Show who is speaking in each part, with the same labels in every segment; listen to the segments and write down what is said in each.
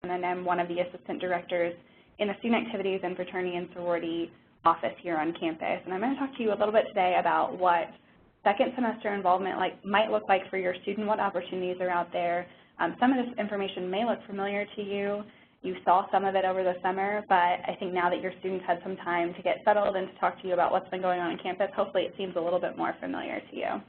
Speaker 1: and I'm one of the assistant directors in the Student Activities and Fraternity and Sorority office here on campus. And I'm going to talk to you a little bit today about what second semester involvement might look like for your student, what opportunities are out there. Some of this information may look familiar to you. You saw some of it over the summer, but I think now that your students had some time to get settled and to talk to you about what's been going on campus, hopefully it seems a little bit more familiar to you.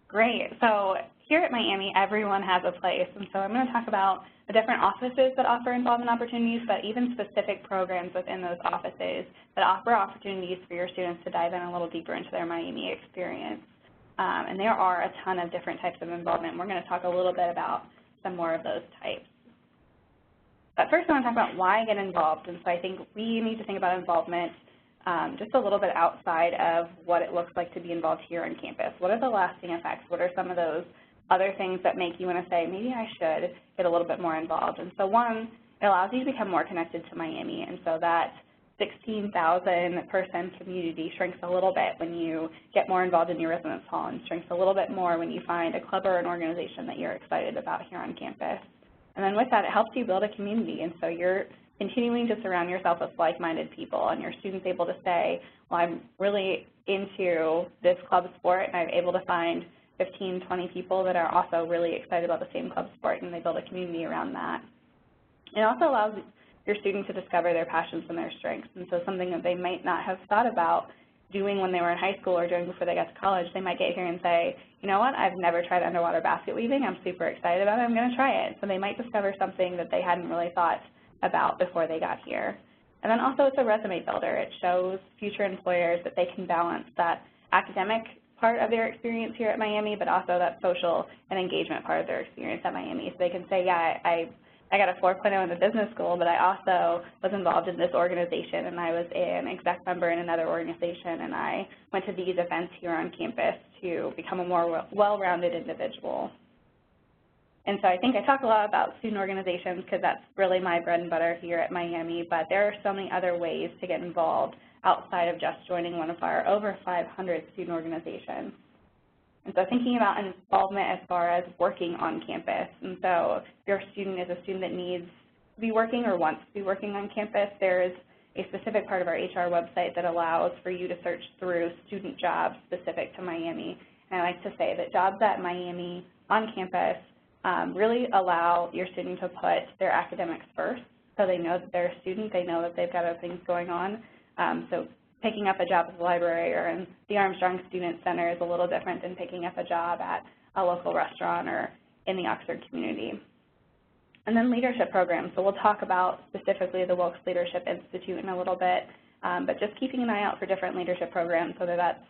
Speaker 1: Great. So here at Miami, everyone has a place, and so I'm going to talk about the different offices that offer involvement opportunities, but even specific programs within those offices that offer opportunities for your students to dive in a little deeper into their Miami experience. And there are a ton of different types of involvement. We're going to talk a little bit about some more of those types. But first I want to talk about why get involved, and so I think we need to think about involvement just a little bit outside of what it looks like to be involved here on campus. What are the lasting effects? What are some of those other things that make you want to say, maybe I should get a little bit more involved? And so one, it allows you to become more connected to Miami, and so that 16,000 person community shrinks a little bit when you get more involved in your residence hall, and shrinks a little bit more when you find a club or an organization that you're excited about here on campus. And then with that, it helps you build a community, and so you're continuing to surround yourself with like-minded people, and your students able to say, well, I'm really into this club sport, and I'm able to find 15, 20 people that are also really excited about the same club sport, and they build a community around that. It also allows your students to discover their passions and their strengths, and so something that they might not have thought about doing when they were in high school or doing before they got to college, they might get here and say, you know what, I've never tried underwater basket weaving, I'm super excited about it, I'm going to try it. So they might discover something that they hadn't really thought about before they got here. And then also it's a resume builder. It shows future employers that they can balance that academic part of their experience here at Miami, but also that social and engagement part of their experience at Miami. So they can say, yeah, I got a 4.0 in the business school, but I also was involved in this organization, and I was an exec member in another organization, and I went to these events here on campus to become a more well-rounded individual. And so I think I talk a lot about student organizations because that's really my bread and butter here at Miami, but there are so many other ways to get involved outside of just joining one of our over 500 student organizations. And so thinking about involvement as far as working on campus, and so if your student is a student that needs to be working or wants to be working on campus, there is a specific part of our HR website that allows for you to search through student jobs specific to Miami. And I like to say that jobs at Miami on campus really allow your student to put their academics first, so they know that they're a student, they know that they've got other things going on. So picking up a job at the library or in the Armstrong Student Center is a little different than picking up a job at a local restaurant or in the Oxford community. And then leadership programs. So we'll talk about specifically the Wilkes Leadership Institute in a little bit, but just keeping an eye out for different leadership programs, whether that's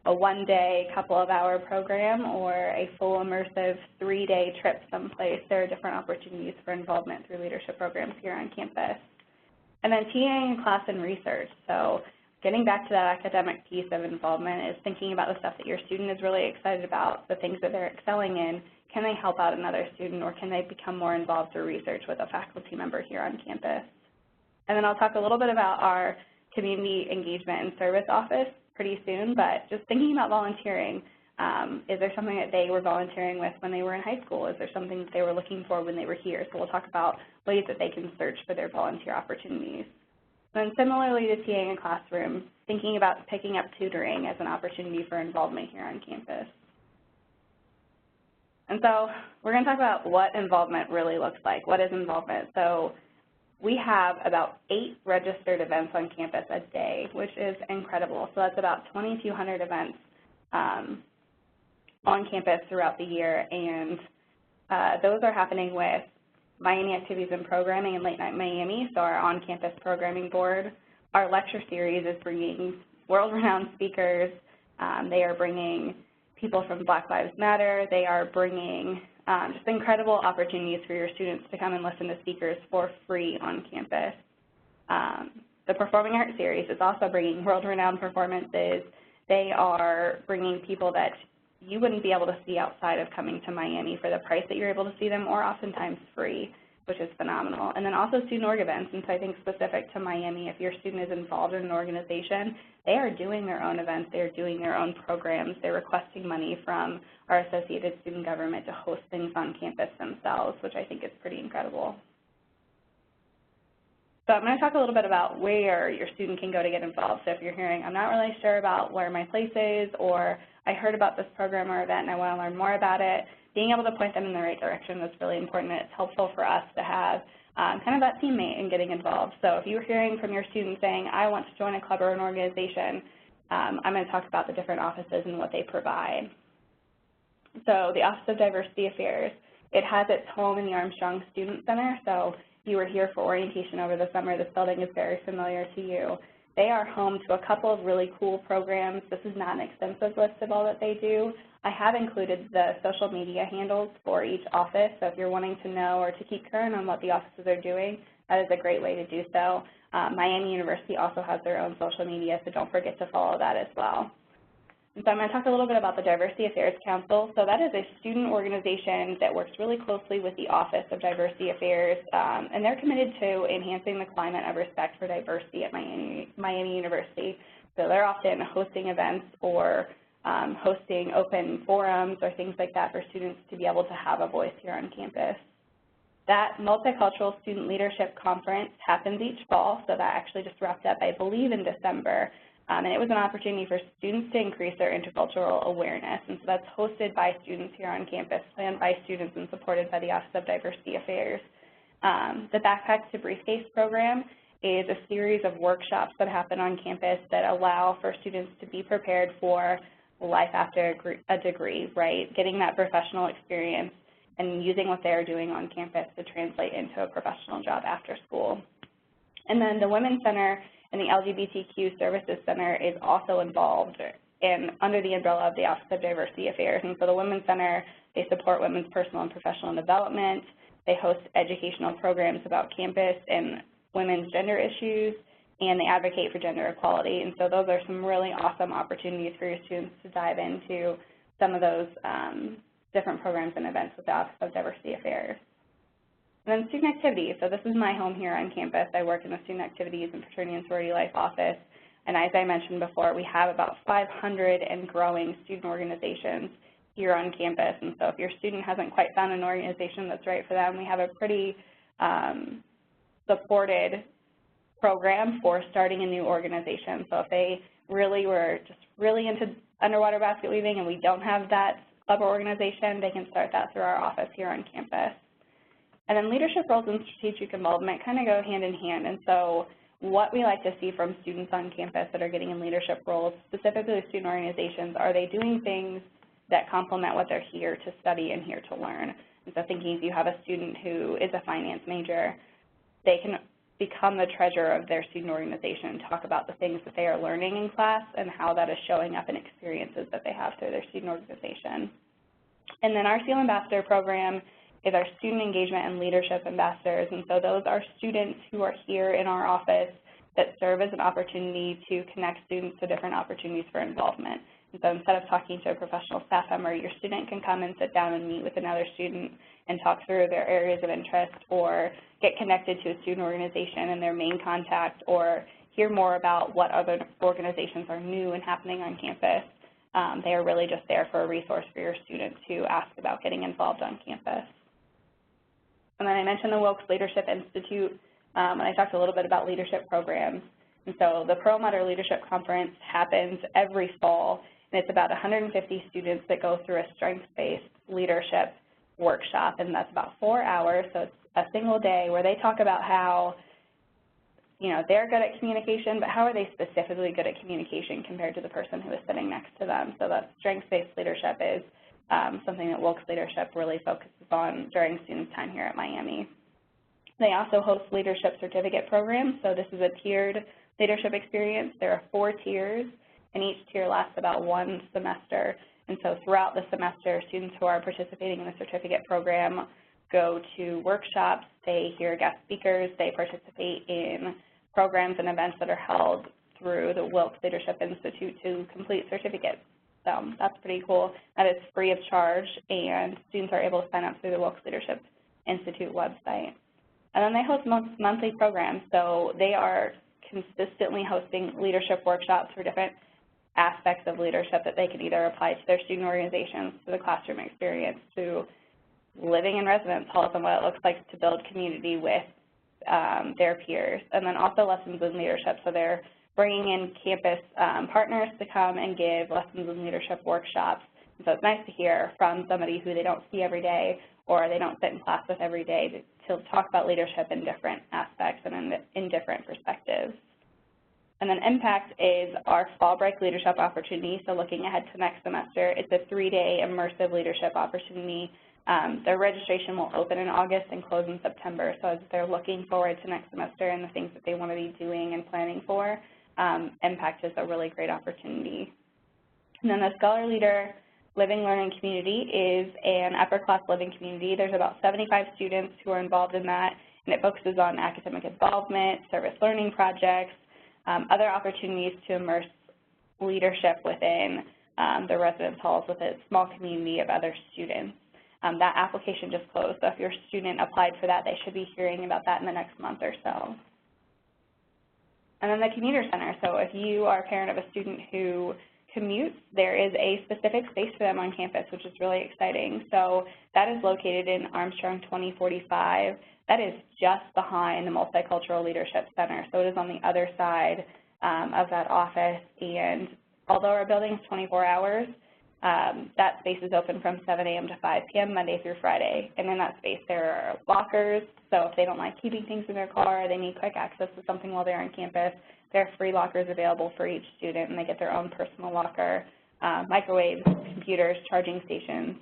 Speaker 1: a one-day, couple-of-hour program or a full immersive 3-day trip someplace. There are different opportunities for involvement through leadership programs here on campus. And then TAing in class and research. So getting back to that academic piece of involvement is thinking about the stuff that your student is really excited about, the things that they're excelling in. Can they help out another student, or can they become more involved through research with a faculty member here on campus? And then I'll talk a little bit about our community engagement and service office pretty soon, but just thinking about volunteering. Is there something that they were volunteering with when they were in high school? Is there something that they were looking for when they were here? So we'll talk about ways that they can search for their volunteer opportunities. And similarly to TAing in classrooms, thinking about picking up tutoring as an opportunity for involvement here on campus. And so we're going to talk about what involvement really looks like. What is involvement? So we have about 8 registered events on campus a day, which is incredible. So that's about 2,200 events on campus throughout the year, and those are happening with Miami Activities and Programming and LateNight Miami, so our on-campus programming board. Our lecture series is bringing world-renowned speakers. They are bringing people from Black Lives Matter. They are bringing just incredible opportunities for your students to come and listen to speakers for free on campus. The Performing Arts Series is also bringing world-renowned performances. They are bringing people that you wouldn't be able to see outside of coming to Miami for the price that you're able to see them, or oftentimes free, which is phenomenal. And then also student org events, and so I think specific to Miami, if your student is involved in an organization, they are doing their own events, they're doing their own programs, they're requesting money from our associated student government to host things on campus themselves, which I think is pretty incredible. So I'm going to talk a little bit about where your student can go to get involved. So if you're hearing, I'm not really sure about where my place is, or I heard about this program or event and I want to learn more about it, being able to point them in the right direction is really important. It's helpful for us to have kind of that teammate in getting involved. So if you're hearing from your student saying, I want to join a club or an organization, I'm going to talk about the different offices and what they provide. So the Office of Diversity Affairs, it has its home in the Armstrong Student Center. So you were here for orientation over the summer. This building is very familiar to you. They are home to a couple of really cool programs. This is not an extensive list of all that they do. I have included the social media handles for each office, so if you're wanting to know or to keep current on what the offices are doing, that is a great way to do so. Miami University also has their own social media, so don't forget to follow that as well. And so I'm going to talk a little bit about the Diversity Affairs Council. So that is a student organization that works really closely with the Office of Diversity Affairs, and they're committed to enhancing the climate of respect for diversity at Miami University. So they're often hosting events or hosting open forums or things like that for students to be able to have a voice here on campus. That Multicultural Student Leadership Conference happens each fall, so that actually just wrapped up, I believe, in December. And it was an opportunity for students to increase their intercultural awareness. And so that's hosted by students here on campus, planned by students, and supported by the Office of Diversity Affairs. The Backpack to Briefcase program is a series of workshops that happen on campus that allow for students to be prepared for life after a degree, right? Getting that professional experience and using what they're doing on campus to translate into a professional job after school. And then the Women's Center and the LGBTQ Services Center is also involved in under the umbrella of the Office of Diversity Affairs. And so the Women's Center, they support women's personal and professional development. They host educational programs about campus and women's gender issues, and they advocate for gender equality. And so those are some really awesome opportunities for your students to dive into some of those different programs and events with the Office of Diversity Affairs. And then student activities. So this is my home here on campus. I work in the Student Activities and Fraternity and Sorority Life office. And as I mentioned before, we have about 500 and growing student organizations here on campus. And so if your student hasn't quite found an organization that's right for them, we have a pretty supported program for starting a new organization. So if they really were just really into underwater basket weaving and we don't have that club or organization, they can start that through our office here on campus. And then leadership roles and strategic involvement kind of go hand in hand. And so what we like to see from students on campus that are getting in leadership roles, specifically with student organizations, are they doing things that complement what they're here to study and here to learn? And so thinking if you have a student who is a finance major, they can become the treasurer of their student organization and talk about the things that they are learning in class and how that is showing up in experiences that they have through their student organization. And then our SEAL Ambassador program is our student engagement and leadership ambassadors. And so those are students who are here in our office that serve as an opportunity to connect students to different opportunities for involvement. And so instead of talking to a professional staff member, your student can come and sit down and meet with another student and talk through their areas of interest or get connected to a student organization and their main contact or hear more about what other organizations are new and happening on campus. They are really just there for a resource for your student to ask about getting involved on campus. And then I mentioned the Wilkes Leadership Institute, and I talked a little bit about leadership programs. And so the Perlmutter Leadership Conference happens every fall, and it's about 150 students that go through a strengths-based leadership workshop, and that's about 4 hours, so it's a single day where they talk about how, you know, they're good at communication, but how are they specifically good at communication compared to the person who is sitting next to them. So that strengths-based leadership is something that Wilkes Leadership really focuses on during students' time here at Miami. They also host leadership certificate programs, so this is a tiered leadership experience. There are 4 tiers, and each tier lasts about 1 semester. And so throughout the semester, students who are participating in the certificate program go to workshops, they hear guest speakers, they participate in programs and events that are held through the Wilkes Leadership Institute to complete certificates. So that's pretty cool. That is free of charge, and students are able to sign up through the Wilkes Leadership Institute website. And then they host monthly programs, so they are consistently hosting leadership workshops for different aspects of leadership that they can either apply to their student organizations, to the classroom experience, to living in residence halls and what it looks like to build community with their peers. And then also lessons in leadership, so they're bringing in campus partners to come and give lessons in leadership workshops. And so it's nice to hear from somebody who they don't see every day or they don't sit in class with every day to talk about leadership in different aspects and in different perspectives. And then Impact is our fall break leadership opportunity. So looking ahead to next semester, it's a 3-day immersive leadership opportunity. Their registration will open in August and close in September. So as they're looking forward to next semester and the things that they want to be doing and planning for, Impact is a really great opportunity. And then the Scholar Leader Living Learning Community is an upper class living community. There's about 75 students who are involved in that, and it focuses on academic involvement, service learning projects, other opportunities to immerse leadership within the residence halls with a small community of other students. That application just closed, so if your student applied for that, they should be hearing about that in the next month or so. And then the Commuter Center, so if you are a parent of a student who commutes, there is a specific space for them on campus, which is really exciting. So that is located in Armstrong 2045. That is just behind the Multicultural Leadership Center, so it is on the other side of that office. And although our building is 24 hours, that space is open from 7 a.m. to 5 p.m. Monday through Friday. And in that space there are lockers, so if they don't like keeping things in their car or they need quick access to something while they're on campus, there are free lockers available for each student, and they get their own personal locker, microwaves, computers, charging stations,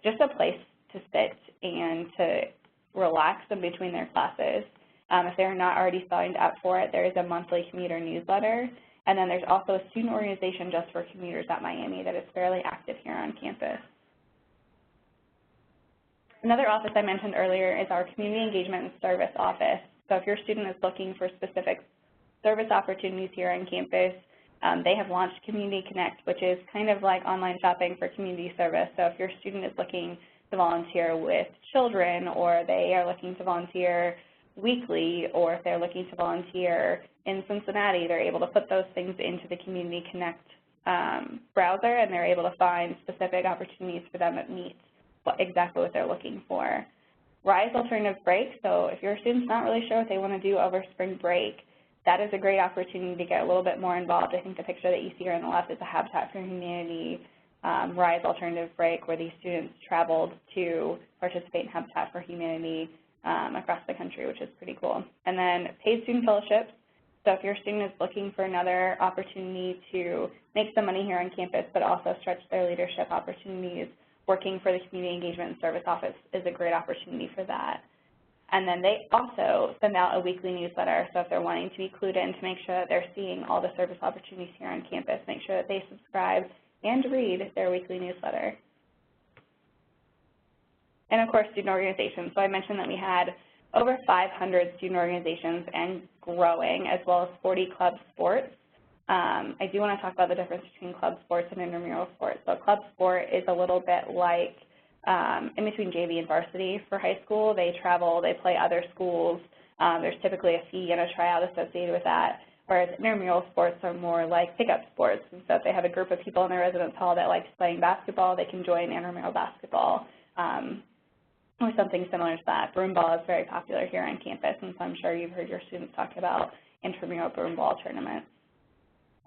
Speaker 1: just a place to sit and to relax in between their classes. If they're not already signed up for it, there is a monthly commuter newsletter. And then there's also a student organization just for commuters at Miami that is fairly active here on campus. Another office I mentioned earlier is our Community Engagement and Service Office. So if your student is looking for specific service opportunities here on campus, they have launched Community Connect, which is kind of like online shopping for community service. So if your student is looking to volunteer with children, or they are looking to volunteer weekly, or if they're looking to volunteer in Cincinnati, they're able to put those things into the Community Connect browser, and they're able to find specific opportunities for them that meet exactly what they're looking for. Rise Alternative Break, so if your student's not really sure what they want to do over spring break, that is a great opportunity to get a little bit more involved. I think the picture that you see here on the left is a Habitat for Humanity Rise Alternative Break, where these students traveled to participate in Habitat for Humanity across the country, which is pretty cool. And then paid student fellowships. So if your student is looking for another opportunity to make some money here on campus but also stretch their leadership opportunities, working for the Community Engagement and Service Office is a great opportunity for that. And then they also send out a weekly newsletter, so if they're wanting to be clued in to make sure that they're seeing all the service opportunities here on campus, make sure that they subscribe and read their weekly newsletter. And of course, student organizations. So I mentioned that we had over 500 student organizations and growing, as well as 40 club sports. I do want to talk about the difference between club sports and intramural sports. So club sport is a little bit like in between JV and varsity for high school. They travel, they play other schools. There's typically a fee and a tryout associated with that, whereas intramural sports are more like pickup sports. And so if they have a group of people in their residence hall that likes playing basketball, they can join intramural basketball. Or something similar to that. Broomball is very popular here on campus, and so I'm sure you've heard your students talk about intramural broomball tournaments.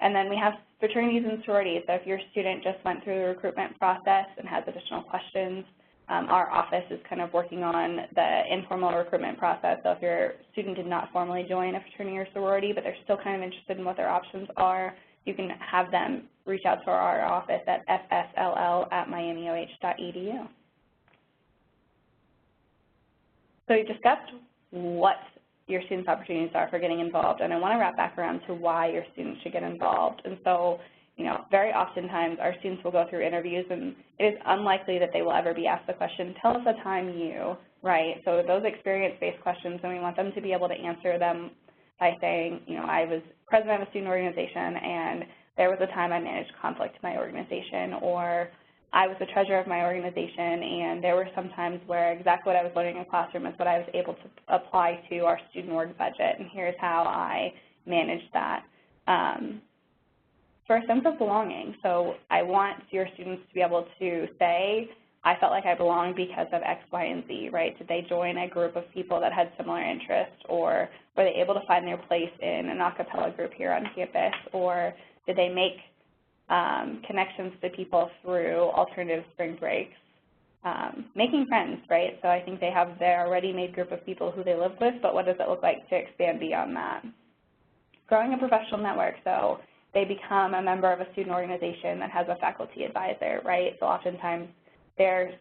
Speaker 1: And then we have fraternities and sororities. So if your student just went through the recruitment process and has additional questions, our office is kind of working on the informal recruitment process. So if your student did not formally join a fraternity or sorority, but they're still kind of interested in what their options are, you can have them reach out to our office at fsll@miamioh.edu. So we've discussed what your students' opportunities are for getting involved, and I want to wrap back around to why your students should get involved. And so, very oftentimes our students will go through interviews, and it is unlikely that they will ever be asked the question, tell us a time you, right? So those experience-based questions, and we want them to be able to answer them by saying, I was president of a student organization, and there was a time I managed conflict in my organization, or I was the treasurer of my organization, and there were some times where exactly what I was learning in the classroom is what I was able to apply to our student org budget, and here's how I managed that. For a sense of belonging. So I want your students to be able to say, I felt like I belonged because of X, Y, and Z, right? Did they join a group of people that had similar interests, or were they able to find their place in an a cappella group here on campus, or did they make connections to people through alternative spring breaks? Making friends, right? So I think they have their already made group of people who they live with, but what does it look like to expand beyond that? Growing a professional network, so they become a member of a student organization that has a faculty advisor, right? So oftentimes their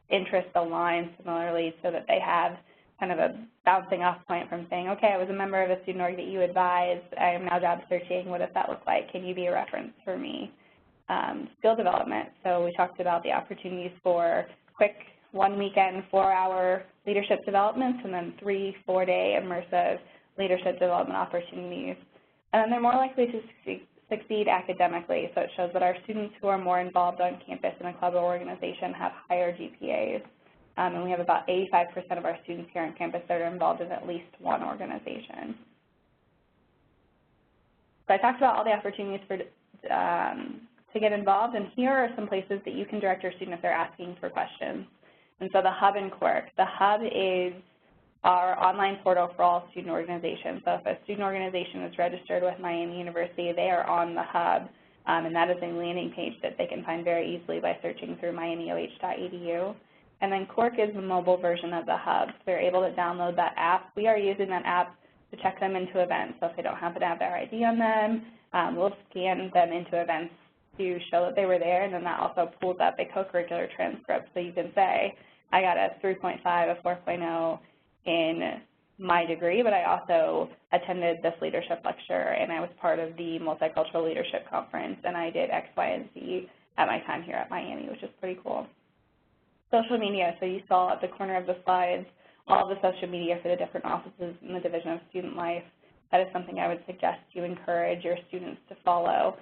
Speaker 1: interests align similarly so that they have kind of a bouncing off point from saying, okay, I was a member of a student org that you advised, I am now job searching, what does that look like? Can you be a reference for me? Skill development, so we talked about the opportunities for quick 1 weekend, 4-hour leadership developments, and then 3 4-day immersive leadership development opportunities. And then they're more likely to succeed academically, so it shows that our students who are more involved on campus in a club or organization have higher GPAs. And we have about 85% of our students here on campus that are involved in at least one organization. So I talked about all the opportunities for to get involved, and here are some places that you can direct your student if they're asking for questions. And so the Hub and Quirk. The Hub is our online portal for all student organizations. So if a student organization is registered with Miami University, they are on the Hub, and that is a landing page that they can find very easily by searching through miamioh.edu. And then Quirk is the mobile version of the Hub. So they're able to download that app. We are using that app to check them into events. So if they don't happen to have their ID on them, we'll scan them into events to show that they were there, and then that also pulls up a co-curricular transcript. So you can say, I got a 3.5, a 4.0 in my degree, but I also attended this leadership lecture, and I was part of the Multicultural Leadership Conference, and I did X, Y, and Z at my time here at Miami, which is pretty cool. Social media, so you saw at the corner of the slides all of the social media for the different offices in the Division of Student Life. That is something I would suggest you encourage your students to follow,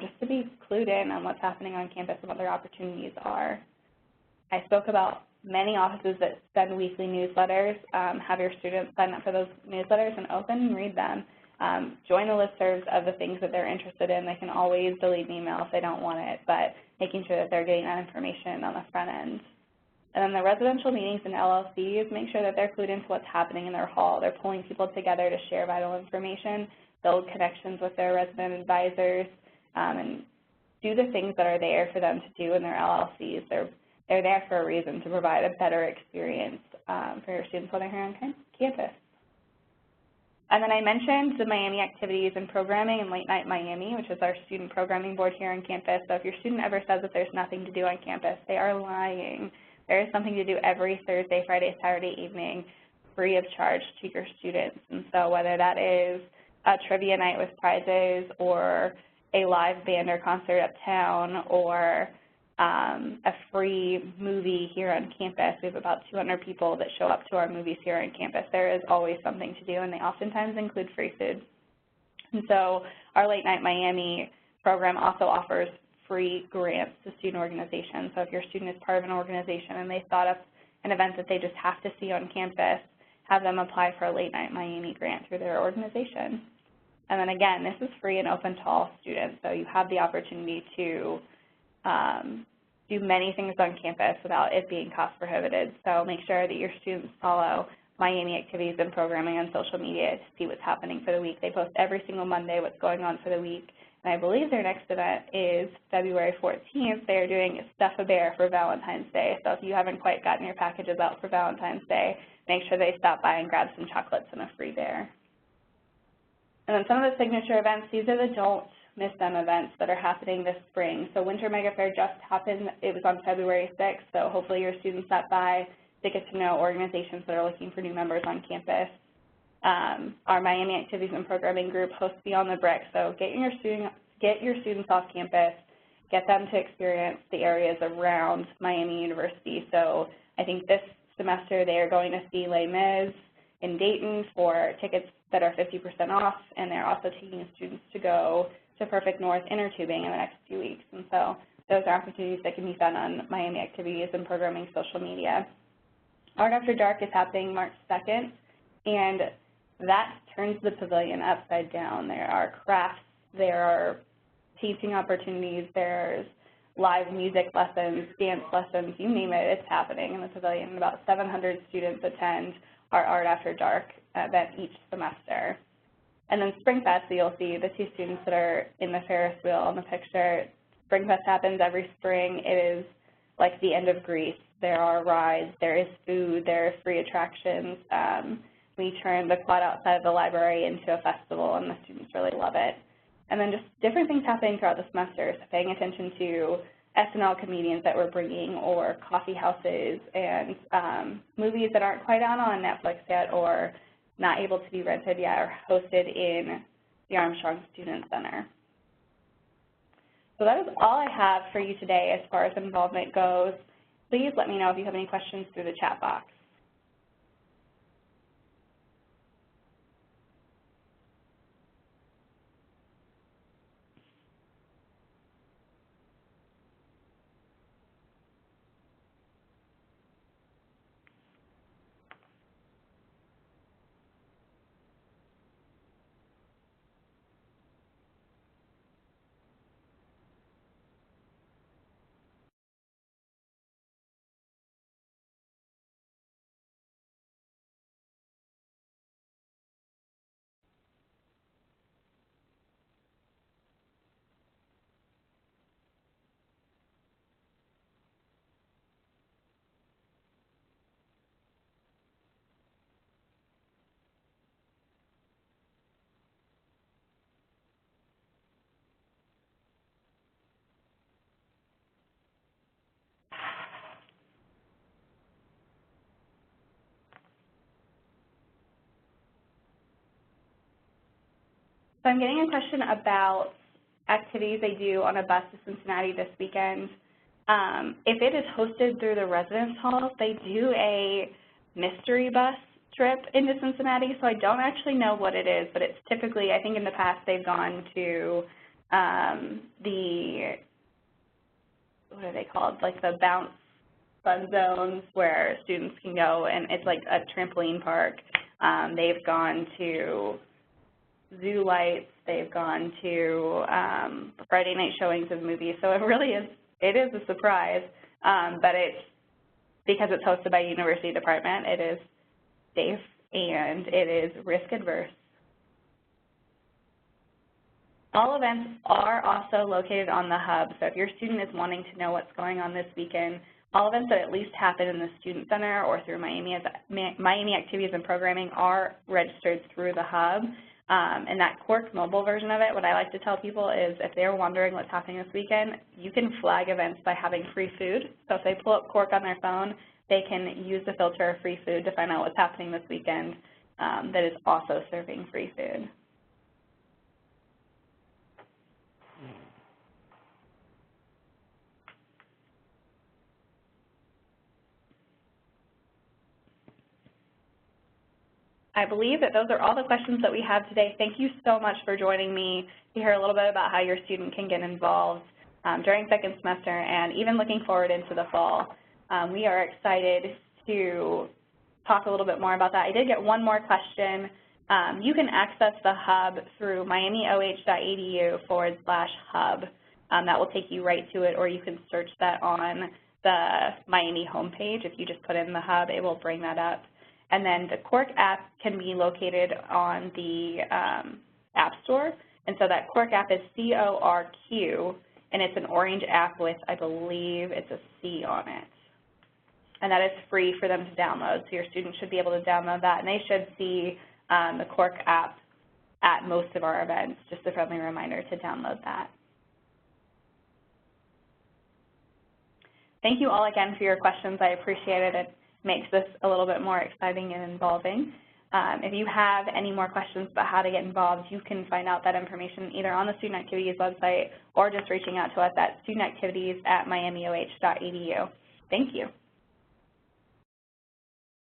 Speaker 1: just to be clued in on what's happening on campus and what their opportunities are. I spoke about many offices that send weekly newsletters. Have your students sign up for those newsletters and open and read them. Join the listservs of the things that they're interested in. They can always delete an email if they don't want it, but making sure that they're getting that information on the front end. And then the residential meetings and LLCs, make sure that they're clued into what's happening in their hall. They're pulling people together to share vital information, build connections with their resident advisors, and do the things that are there for them to do in their LLCs. They're there for a reason, to provide a better experience for your students while they're here on campus. And then I mentioned the Miami activities and programming and LateNight Miami, which is our student programming board here on campus. So if your student ever says that there's nothing to do on campus, they are lying. There is something to do every Thursday, Friday, Saturday evening, free of charge to your students. And so whether that is a trivia night with prizes, or a live band or concert uptown, or a free movie here on campus. We have about 200 people that show up to our movies here on campus. There is always something to do, and they oftentimes include free food. And so our LateNight Miami program also offers free grants to student organizations. So if your student is part of an organization and they thought of an event that they just have to see on campus, have them apply for a LateNight Miami grant through their organization. And then again, this is free and open to all students, so you have the opportunity to do many things on campus without it being cost prohibited. So make sure that your students follow Miami activities and programming on social media to see what's happening for the week. They post every single Monday what's going on for the week. And I believe their next event is February 14th. They are doing Stuff a Bear for Valentine's Day. So if you haven't quite gotten your packages out for Valentine's Day, make sure they stop by and grab some chocolates and a free bear. And then some of the signature events, these are the don't miss them events that are happening this spring. So Winter Mega Fair just happened. It was on February 6th, so hopefully your students stop by to get to know organizations that are looking for new members on campus. Our Miami Activities and Programming group hosts Beyond the Brick, so get your students off campus, get them to experience the areas around Miami University. So I think this semester they are going to see Les Mis in Dayton for tickets that are 50% off, and they're also taking students to go to Perfect North inner tubing in the next few weeks. And so those are opportunities that can be found on Miami Activities and Programming social media. Art After Dark is happening March 2nd, and that turns the pavilion upside down. There are crafts, there are teaching opportunities, there's live music lessons, dance lessons, you name it, it's happening in the pavilion. About 700 students attend our Art After Dark event each semester. And then Spring Fest, so you'll see the two students that are in the Ferris wheel on the picture. Spring Fest happens every spring. It is like the end of Greece. There are rides, there is food, there are free attractions. We turn the quad outside of the library into a festival, and the students really love it. And then just different things happening throughout the semester, so paying attention to SNL comedians that we're bringing, or coffee houses, and movies that aren't quite out on Netflix yet or not able to be rented yet are hosted in the Armstrong Student Center. So that is all I have for you today as far as involvement goes. Please let me know if you have any questions through the chat box. So I'm getting a question about activities they do on a bus to Cincinnati this weekend. If it is hosted through the residence hall, they do a mystery bus trip into Cincinnati, so I don't actually know what it is, but it's typically, I think in the past they've gone to the, what are they called, like the bounce fun zones where students can go, and it's like a trampoline park. They've gone to zoo lights, they've gone to Friday night showings of movies, so it really is, it is a surprise, but it's, because it's hosted by a university department, it is safe and it is risk adverse. All events are also located on the hub, so if your student is wanting to know what's going on this weekend, all events that at least happen in the Student Center or through Miami Activities and Programming are registered through the hub. And that Quark mobile version of it, what I like to tell people is if they're wondering what's happening this weekend, you can flag events by having free food. So if they pull up Quark on their phone, they can use the filter of free food to find out what's happening this weekend that is also serving free food. I believe that those are all the questions that we have today. Thank you so much for joining me to hear a little bit about how your student can get involved during second semester and even looking forward into the fall. We are excited to talk a little bit more about that. I did get one more question. You can access the hub through miamioh.edu/hub. That will take you right to it, or you can search that on the Miami homepage. If you just put in the hub, it will bring that up. And then the Quark app can be located on the App Store. And so that Quark app is C-O-R-Q, and it's an orange app with, I believe, it's a C on it. And that is free for them to download. So your students should be able to download that, and they should see the Quark app at most of our events. Just a friendly reminder to download that. Thank you all again for your questions. I appreciate it. It makes this a little bit more exciting and involving. If you have any more questions about how to get involved, you can find out that information either on the Student Activities website or just reaching out to us at studentactivities@miamioh.edu. Thank you.